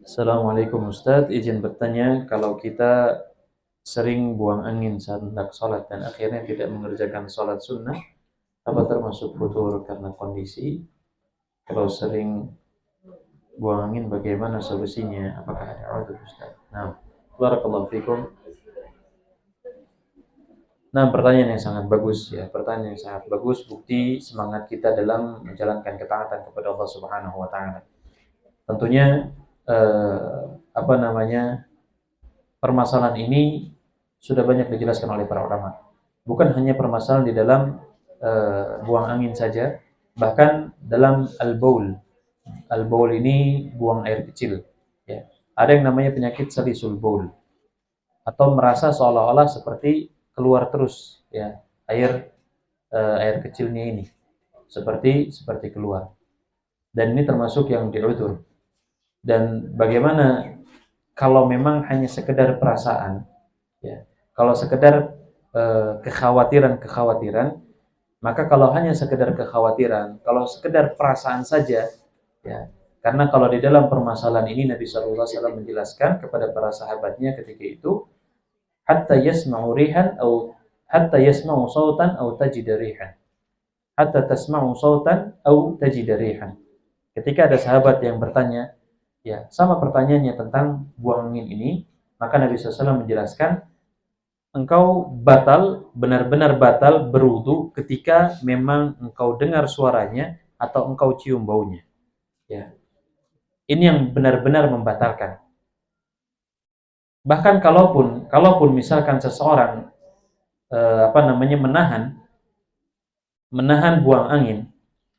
Assalamualaikum Ustadz, izin bertanya, kalau kita sering buang angin saat hendak sholat dan akhirnya tidak mengerjakan sholat sunnah, apa termasuk futur karena kondisi? Kalau sering buang angin, bagaimana solusinya? Apakah ada udhur Ustadz? Nah, barakallahu fikum. Nah, pertanyaan yang sangat bagus ya, pertanyaan yang sangat bagus, bukti semangat kita dalam menjalankan ketaatan kepada Allah Subhanahu wa taala. Tentunya eh, apa namanya? Permasalahan ini sudah banyak dijelaskan oleh para ulama. Bukan hanya permasalahan di dalam buang angin saja, bahkan dalam al-baul. Al-baul ini buang air kecil. Ya. Ada yang namanya penyakit salisul baul, atau merasa seolah-olah seperti keluar terus ya air kecilnya ini, seperti keluar. Dan ini termasuk yang diudzur. Dan bagaimana kalau memang hanya sekedar perasaan, ya. Kalau sekedar kekhawatiran, maka kalau hanya sekedar kekhawatiran, kalau sekedar perasaan saja, ya. Karena kalau di dalam permasalahan ini Nabi sallallahu alaihi wasallam menjelaskan kepada para sahabatnya ketika itu, hatta yasma'u rihan atau hatta yasma'u sautan atau tajida rihan. Hatta tasma'u sautan atau tajida rihan. Ketika ada sahabat yang bertanya, ya, sama pertanyaannya tentang buang angin ini, maka Nabi SAW menjelaskan, engkau batal, benar-benar batal berwudu ketika memang engkau dengar suaranya atau engkau cium baunya. Ya. Ini yang benar-benar membatalkan. Bahkan kalaupun misalkan seseorang menahan buang angin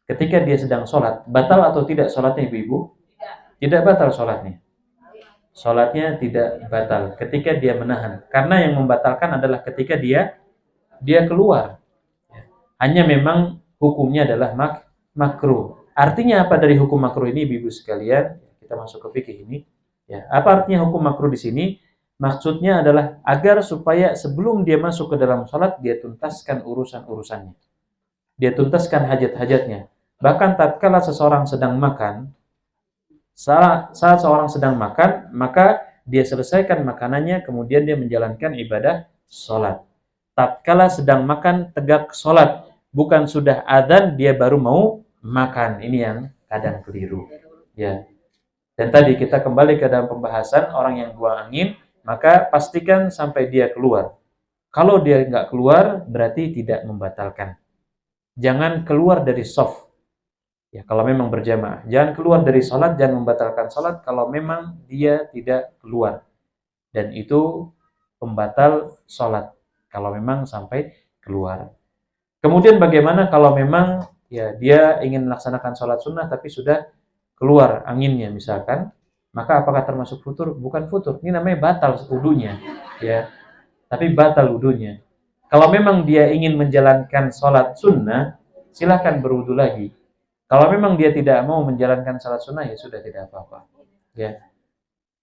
ketika dia sedang sholat, batal atau tidak sholatnya ibu-ibu? Tidak batal sholatnya. Sholatnya tidak batal ketika dia menahan. Karena yang membatalkan adalah ketika dia keluar. Hanya memang hukumnya adalah makruh. Artinya apa dari hukum makruh ini, ibu-ibu sekalian? Kita masuk ke fikih ini. Ya, apa artinya hukum makruh di sini? Maksudnya adalah agar supaya sebelum dia masuk ke dalam sholat, dia tuntaskan urusan-urusannya. Dia tuntaskan hajat-hajatnya. Bahkan tatkala seseorang sedang makan, saat seorang sedang makan, maka dia selesaikan makanannya, kemudian dia menjalankan ibadah sholat. Tatkala sedang makan, tegak sholat. Bukan sudah adzan, dia baru mau makan. Ini yang kadang keliru. Ya. Dan tadi kita kembali ke dalam pembahasan orang yang buang angin, maka pastikan sampai dia keluar. Kalau dia nggak keluar, berarti tidak membatalkan. Jangan keluar dari shaf. Ya, kalau memang berjamaah, jangan keluar dari sholat, jangan membatalkan sholat kalau memang dia tidak keluar. Dan itu pembatal sholat kalau memang sampai keluar. Kemudian bagaimana kalau memang ya dia ingin melaksanakan sholat sunnah tapi sudah keluar anginnya misalkan, maka apakah termasuk futur? Bukan futur, ini namanya batal wudunya, ya. Tapi batal wudunya. Kalau memang dia ingin menjalankan sholat sunnah, silahkan berwudu lagi. Kalau memang dia tidak mau menjalankan salat sunnah, ya sudah, tidak apa-apa. Ya.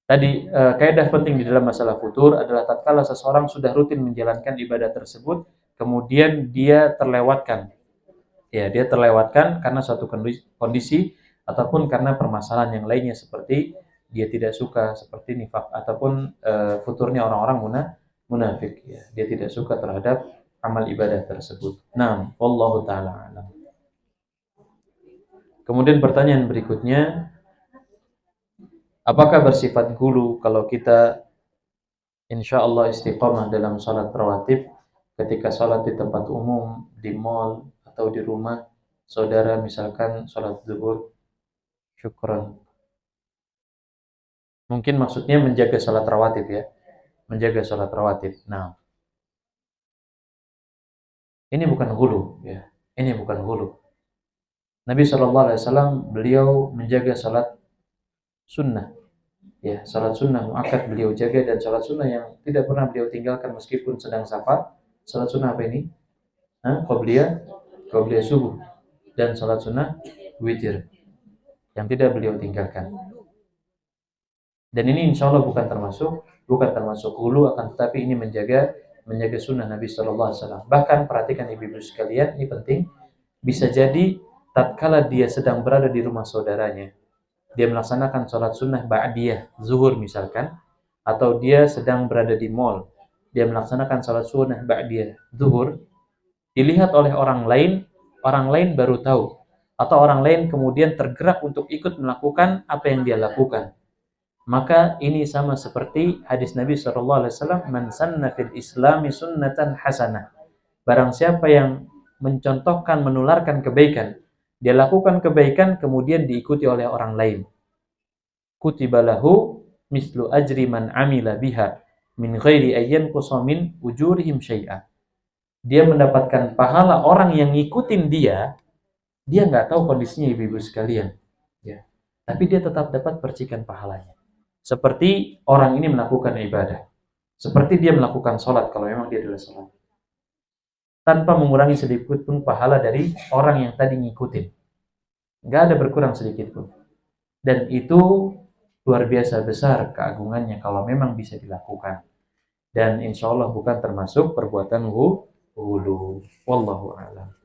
Tadi kaidah penting di dalam masalah futur adalah tatkala seseorang sudah rutin menjalankan ibadah tersebut, kemudian dia terlewatkan. Ya, dia terlewatkan karena suatu kondisi ataupun karena permasalahan yang lainnya seperti dia tidak suka, seperti nifak ataupun futurnya orang-orang munafik. Ya, dia tidak suka terhadap amal ibadah tersebut. Nah, wallahu taala alam. Kemudian pertanyaan berikutnya, apakah bersifat gulu kalau kita insya Allah istiqamah dalam sholat rawatib ketika sholat di tempat umum, di mall, atau di rumah saudara, misalkan sholat zuhur? Syukran. Mungkin maksudnya menjaga sholat rawatib ya, menjaga sholat rawatib. Nah, ini bukan gulu ya, ini bukan gulu. Nabi SAW beliau menjaga sholat sunnah. Ya, salat sunnah muakkad beliau jaga, dan salat sunnah yang tidak pernah beliau tinggalkan meskipun sedang safar. Salat sunnah apa ini? Qabliyah subuh, dan salat sunnah witir yang tidak beliau tinggalkan. Dan ini insya Allah bukan termasuk hulu, akan tetapi ini menjaga sunnah Nabi Sallallahu Alaihi Wasallam. Bahkan perhatikan ibu-ibu sekalian, ini penting. Bisa jadi tatkala dia sedang berada di rumah saudaranya, dia melaksanakan sholat sunnah ba'diyah, zuhur misalkan, atau dia sedang berada di mall, dia melaksanakan sholat sunnah ba'diyah, zuhur, dilihat oleh orang lain baru tahu, atau orang lain kemudian tergerak untuk ikut melakukan apa yang dia lakukan. Maka ini sama seperti hadis Nabi SAW, man sanna fil islami sunnatan hasanah. Barang siapa yang mencontohkan, menularkan kebaikan, dia lakukan kebaikan kemudian diikuti oleh orang lain, kutiba lahu mislu ajri man amila biha min ghairi ayyan qusamin ujurihim syai'a. Dia mendapatkan pahala orang yang ngikutin dia nggak tahu kondisinya ibu-ibu sekalian, ya. Tapi dia tetap dapat percikan pahalanya. Seperti orang ini melakukan ibadah, seperti dia melakukan sholat kalau memang dia adalah sholat, tanpa mengurangi sedikit pun pahala dari orang yang tadi ngikutin. Nggak ada berkurang sedikit pun. Dan itu luar biasa besar keagungannya kalau memang bisa dilakukan. Dan insya Allah bukan termasuk perbuatan hulu. Wallahu a'lam.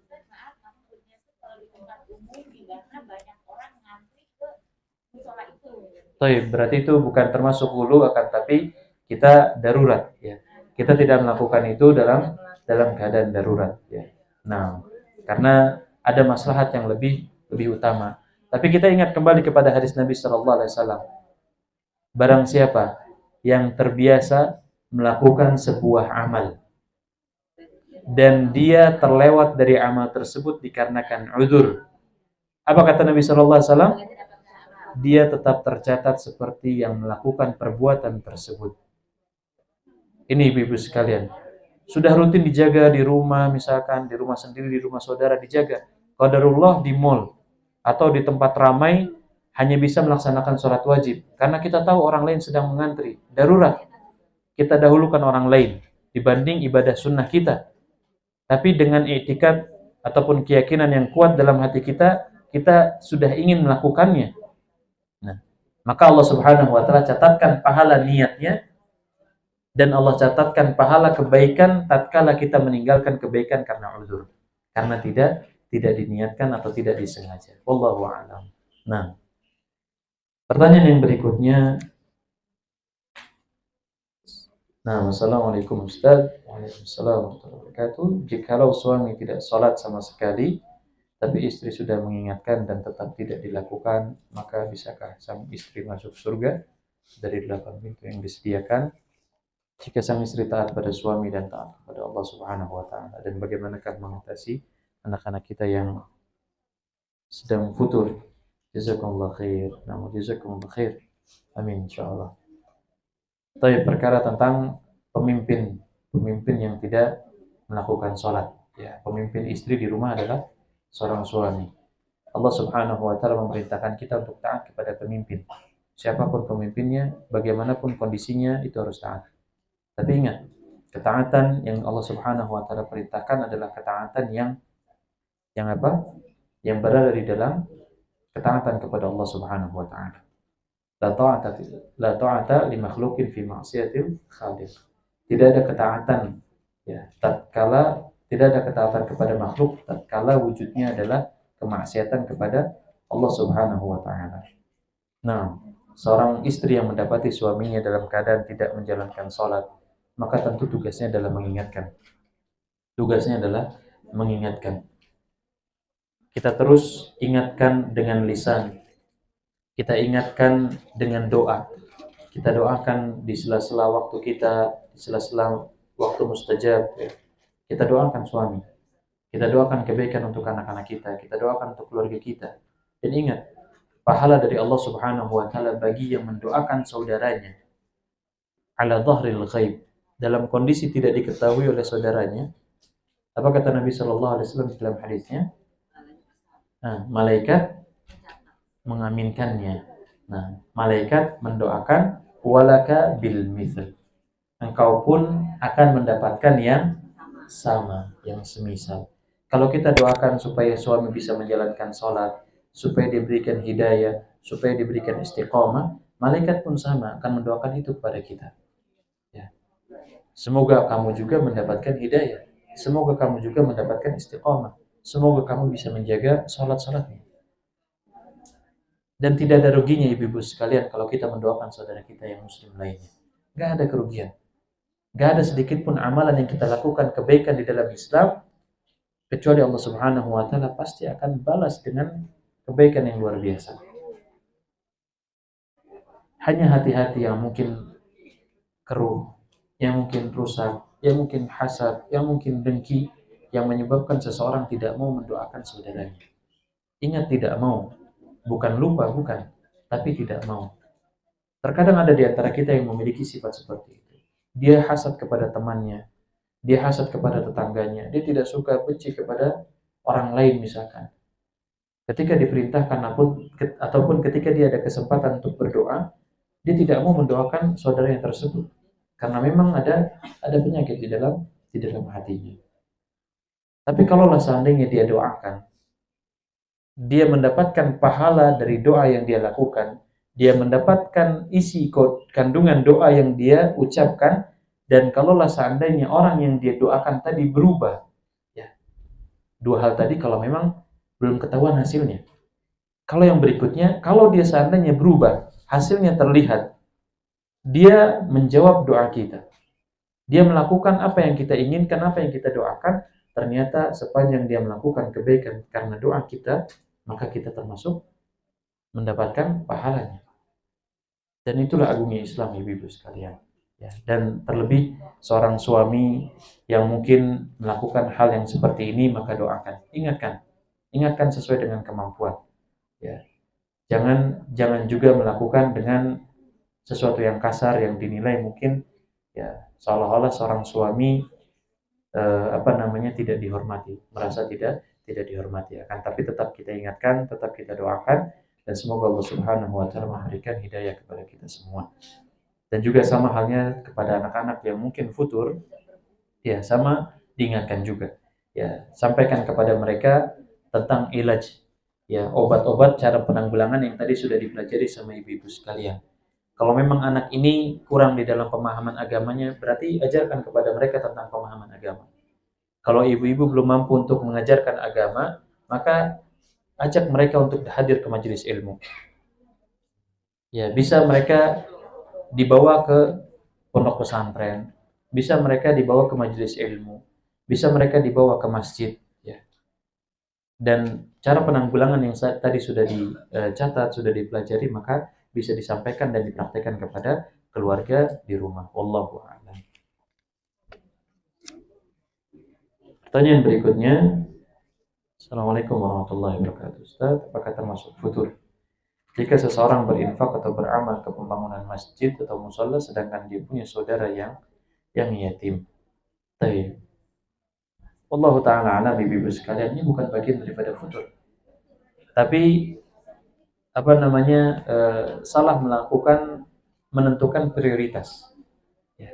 Berarti itu bukan termasuk hulu, akan tapi kita darurat, ya. Kita tidak melakukan itu dalam keadaan darurat, ya. Nah, karena ada maslahat yang lebih utama. Tapi kita ingat kembali kepada hadis Nabi sallallahu alaihi wasallam. Barang siapa yang terbiasa melakukan sebuah amal dan dia terlewat dari amal tersebut dikarenakan udzur, apa kata Nabi sallallahu alaihi wasallam? Dia tetap tercatat seperti yang melakukan perbuatan tersebut. Ini ibu-ibu sekalian, sudah rutin dijaga di rumah, misalkan di rumah sendiri, di rumah saudara dijaga. Qadarullah di mall atau di tempat ramai hanya bisa melaksanakan sholat wajib karena kita tahu orang lain sedang mengantri, darurat. Kita dahulukan orang lain dibanding ibadah sunnah kita. Tapi dengan i'tikad ataupun keyakinan yang kuat dalam hati kita, kita sudah ingin melakukannya. Nah, maka Allah Subhanahu wa taala catatkan pahala niatnya, dan Allah catatkan pahala kebaikan tatkala kita meninggalkan kebaikan karena uzur, karena tidak diniatkan atau tidak disengaja. Wallahu a'lam. Nah, pertanyaan yang berikutnya. Nah, Assalamualaikum Ustaz. Waalaikumsalam warahmatullahi wabarakatuh. Jikalau suami tidak sholat sama sekali, tapi istri sudah mengingatkan dan tetap tidak dilakukan, maka bisakah sang istri masuk surga dari 8 pintu yang disediakan jika sang istri taat pada suami dan taat kepada Allah Subhanahu wa taala? Dan bagaimanakah mengatasi anak-anak kita yang sedang futur? Jazakumullah khair. Namun jazakumullah khair. Amin insyaallah. Tapi perkara tentang pemimpin yang tidak melakukan sholat, ya. Pemimpin istri di rumah adalah seorang suami. Allah Subhanahu wa taala memerintahkan kita untuk taat kepada pemimpin. Siapapun pemimpinnya, bagaimanapun kondisinya, itu harus taat. Tapi ingat, ketaatan yang Allah Subhanahu wa taala perintahkan adalah ketaatan yang apa? Yang berada di dalam ketaatan kepada Allah Subhanahu wa taala. La ta'ata li makhluqin fi ma'siyatil khaliq. Tidak ada ketaatan, ya, tidak ada ketaatan kepada makhluk tatkala wujudnya adalah kemaksiatan kepada Allah Subhanahu wa taala. Nah, seorang istri yang mendapati suaminya dalam keadaan tidak menjalankan sholat, maka tentu tugasnya adalah mengingatkan. Kita terus ingatkan dengan lisan. Kita ingatkan dengan doa. Kita doakan di sela-sela waktu kita, di sela-sela waktu mustajab, ya. Kita doakan suami. Kita doakan kebaikan untuk anak-anak kita. Kita doakan untuk keluarga kita. Dan ingat, pahala dari Allah Subhanahu wa taala bagi yang mendoakan saudaranya ala dhahril ghaib, dalam kondisi tidak diketahui oleh saudaranya. Apa kata Nabi sallallahu alaihi wasallam dalam hadisnya? Malaikat mengaminkannya. Nah, malaikat mendoakan walaka bil mithl. Engkau pun akan mendapatkan yang sama, yang semisal. Kalau kita doakan supaya suami bisa menjalankan sholat, supaya diberikan hidayah, supaya diberikan istiqomah, malaikat pun sama akan mendoakan itu kepada kita. Ya. Semoga kamu juga mendapatkan hidayah. Semoga kamu juga mendapatkan istiqomah. Semoga kamu bisa menjaga sholat-sholatnya. Dan tidak ada ruginya ibu-ibu sekalian kalau kita mendoakan saudara kita yang muslim lainnya. Gak ada kerugian. Gak ada sedikit pun amalan yang kita lakukan kebaikan di dalam Islam, kecuali Allah Subhanahu wa Ta'ala pasti akan balas dengan kebaikan yang luar biasa. Hanya hati-hati yang mungkin keruh, yang mungkin rusak, yang mungkin hasad, yang mungkin dengki, yang menyebabkan seseorang tidak mau mendoakan saudaranya. Ingat, tidak mau. Bukan lupa, bukan. Tapi tidak mau. Terkadang ada di antara kita yang memiliki sifat seperti itu. Dia hasad kepada temannya, dia hasad kepada tetangganya, dia tidak suka, benci kepada orang lain misalkan. Ketika diperintahkan ataupun ketika dia ada kesempatan untuk berdoa, dia tidak mau mendoakan saudaranya tersebut karena memang ada penyakit di dalam hatinya. Tapi kalaulah seandainya dia doakan, dia mendapatkan pahala dari doa yang dia lakukan, dia mendapatkan isi kandungan doa yang dia ucapkan, dan kalaulah seandainya orang yang dia doakan tadi berubah, ya, dua hal tadi kalau memang belum ketahuan hasilnya. Kalau yang berikutnya, kalau dia seandainya berubah, hasilnya terlihat, dia menjawab doa kita. Dia melakukan apa yang kita inginkan, apa yang kita doakan, ternyata sepanjang dia melakukan kebaikan karena doa kita, maka kita termasuk mendapatkan pahalanya. Dan itulah agungnya Islam, ibu-ibu sekalian. Ya, dan terlebih seorang suami yang mungkin melakukan hal yang seperti ini, maka doakan. Ingatkan sesuai dengan kemampuan. Ya, jangan juga melakukan dengan sesuatu yang kasar yang dinilai mungkin ya seolah-olah seorang suami tidak dihormati, merasa tidak dihormati. Akan tapi tetap kita ingatkan, tetap kita doakan, dan semoga Allah Subhanahu wa Ta'ala memberikan hidayah kepada kita semua. Dan juga sama halnya kepada anak-anak yang mungkin futur, ya sama diingatkan juga. Ya, sampaikan kepada mereka tentang ilaj, ya, obat-obat cara penanggulangan yang tadi sudah dipelajari sama ibu-ibu sekalian. Kalau memang anak ini kurang di dalam pemahaman agamanya, berarti ajarkan kepada mereka tentang pemahaman agama. Kalau ibu-ibu belum mampu untuk mengajarkan agama, maka ajak mereka untuk hadir ke majelis ilmu. Ya, bisa mereka dibawa ke pondok pesantren, bisa mereka dibawa ke majelis ilmu, bisa mereka dibawa ke masjid. Ya. Dan cara penanggulangan yang tadi sudah dicatat, sudah dipelajari, maka bisa disampaikan dan dipraktekkan kepada keluarga di rumah. Wallahu a'lam. Pertanyaan berikutnya. Assalamualaikum warahmatullahi wabarakatuh. Ustaz, apakah termasuk futur jika seseorang berinfak atau beramal ke pembangunan masjid atau musola sedangkan dia punya saudara yang yatim? Baik. Wallahu ta'ala a'lam, ibu-ibu sekalian, ini bukan bagian daripada futur. Tapi salah menentukan prioritas. Ya.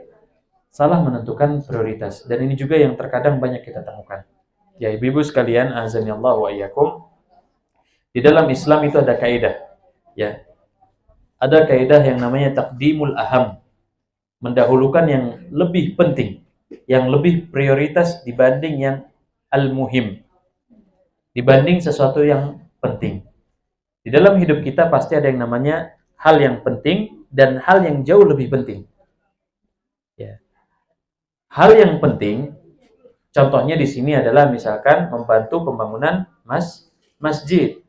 Salah menentukan prioritas, dan ini juga yang terkadang banyak kita temukan. Ya, ibu-ibu sekalian, azanillahu wa iyyakum. Di dalam Islam itu ada kaidah. Ya. Ada kaidah yang namanya taqdimul aham. Mendahulukan yang lebih penting, yang lebih prioritas dibanding yang al-muhim. Dibanding sesuatu yang penting. Di dalam hidup kita pasti ada yang namanya hal yang penting dan hal yang jauh lebih penting. Ya. Hal yang penting, contohnya di sini adalah misalkan membantu pembangunan masjid.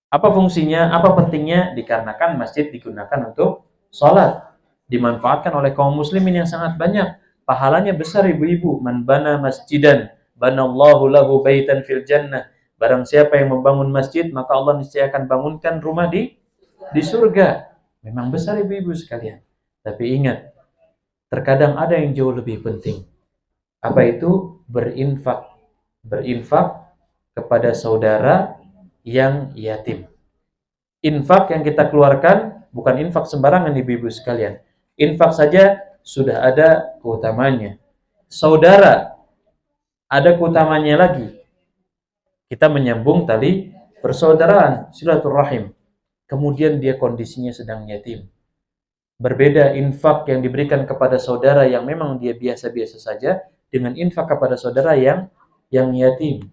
Apa fungsinya? Apa pentingnya? Dikarenakan masjid digunakan untuk sholat, dimanfaatkan oleh kaum muslimin yang sangat banyak. Pahalanya besar, ibu-ibu. Man bana masjidan, banallahu lahu baitan fil jannah. Barang siapa yang membangun masjid, maka Allah niscaya akan bangunkan rumah di surga. Memang besar, ibu-ibu sekalian. Tapi ingat, terkadang ada yang jauh lebih penting. Apa itu? Berinfak. Berinfak kepada saudara yang yatim. Infak yang kita keluarkan bukan infak sembarangan, ibu-ibu sekalian. Infak saja sudah ada keutamanya. Saudara ada keutamanya lagi. Kita menyambung tali persaudaraan, silaturahim. Kemudian dia kondisinya sedang yatim. Berbeda infak yang diberikan kepada saudara yang memang dia biasa-biasa saja dengan infak kepada saudara yang yatim.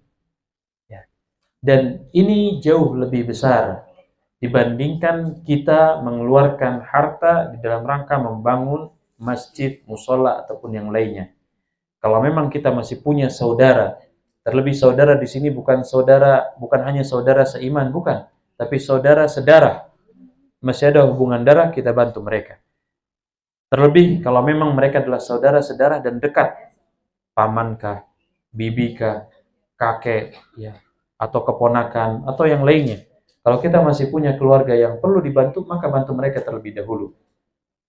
Dan ini jauh lebih besar dibandingkan kita mengeluarkan harta di dalam rangka membangun masjid, musola ataupun yang lainnya. Kalau memang kita masih punya saudara, terlebih saudara di sini bukan hanya saudara seiman, bukan, tapi saudara sedarah, masih ada hubungan darah, kita bantu mereka. Terlebih kalau memang mereka adalah saudara sedarah dan dekat, pamankah, bibikah, kakek, ya, atau keponakan, atau yang lainnya. Kalau kita masih punya keluarga yang perlu dibantu, maka bantu mereka terlebih dahulu.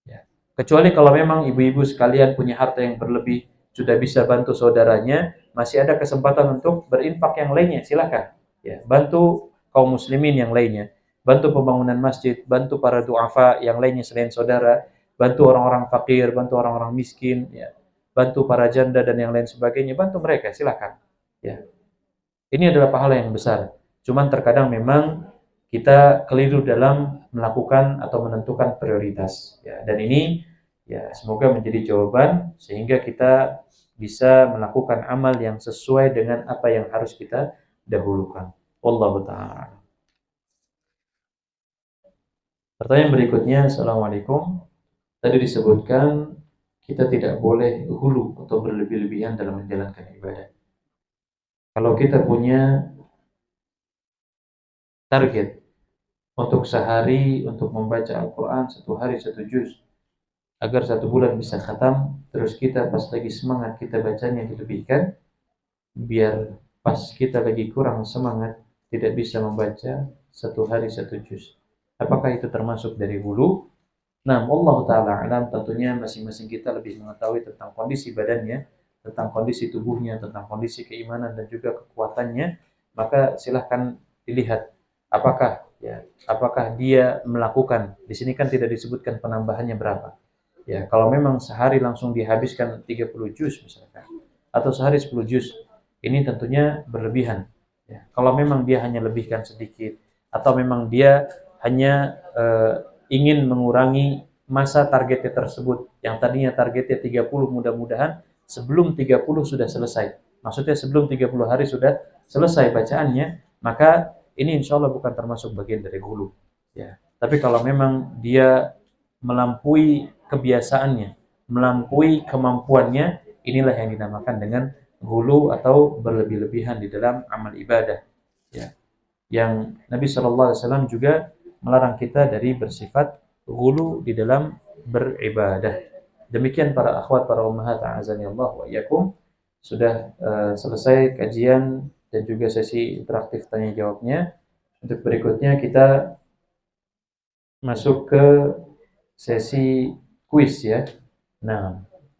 Ya. Kecuali kalau memang ibu-ibu sekalian punya harta yang berlebih, sudah bisa bantu saudaranya, masih ada kesempatan untuk berinfak yang lainnya, silakan. Ya, bantu kaum muslimin yang lainnya, bantu pembangunan masjid, bantu para duafa yang lainnya selain saudara, bantu orang-orang fakir, bantu orang-orang miskin, ya, bantu para janda dan yang lain sebagainya, bantu mereka, silakan. Ya, ini adalah pahala yang besar. Cuman terkadang memang kita keliru dalam melakukan atau menentukan prioritas. Ya, dan ini ya semoga menjadi jawaban sehingga kita bisa melakukan amal yang sesuai dengan apa yang harus kita dahulukan. Wallahu ta'ala. Pertanyaan berikutnya, Assalamualaikum. Tadi disebutkan kita tidak boleh hulu atau berlebih-lebihan dalam menjalankan ibadah. Kalau kita punya target untuk sehari untuk membaca Al-Quran 1 hari 1 juz agar 1 bulan bisa khatam, terus kita pas lagi semangat kita bacanya dilebihkan, biar pas kita lagi kurang semangat tidak bisa membaca 1 hari 1 juz. Apakah itu termasuk dari hulu? Nah, Allah Ta'ala alam, tentunya masing-masing kita lebih mengetahui tentang kondisi badannya, tentang kondisi tubuhnya, tentang kondisi keimanan dan juga kekuatannya. Maka silahkan dilihat apakah dia melakukan, di sini kan tidak disebutkan penambahannya berapa. Ya, kalau memang sehari langsung dihabiskan 30 juz misalkan, atau sehari 10 juz, ini tentunya berlebihan. Ya, kalau memang dia hanya lebihkan sedikit, atau memang dia hanya ingin mengurangi masa targetnya tersebut, yang tadinya targetnya 30, mudah-mudahan sebelum 30 sudah selesai. Maksudnya sebelum 30 hari sudah selesai bacaannya, maka ini insya Allah bukan termasuk bagian dari hulu. Ya. Tapi kalau memang dia melampaui kebiasaannya, melampaui kemampuannya, inilah yang dinamakan dengan hulu atau berlebih-lebihan di dalam amal ibadah. Ya. Yang Nabi SAW juga melarang kita dari bersifat hulu di dalam beribadah. Demikian para akhwat, para ummahat, a'azani Allah wa iyyakum. Sudah selesai kajian dan juga sesi interaktif tanya jawabnya. Untuk berikutnya kita masuk ke sesi kuis ya. Nah,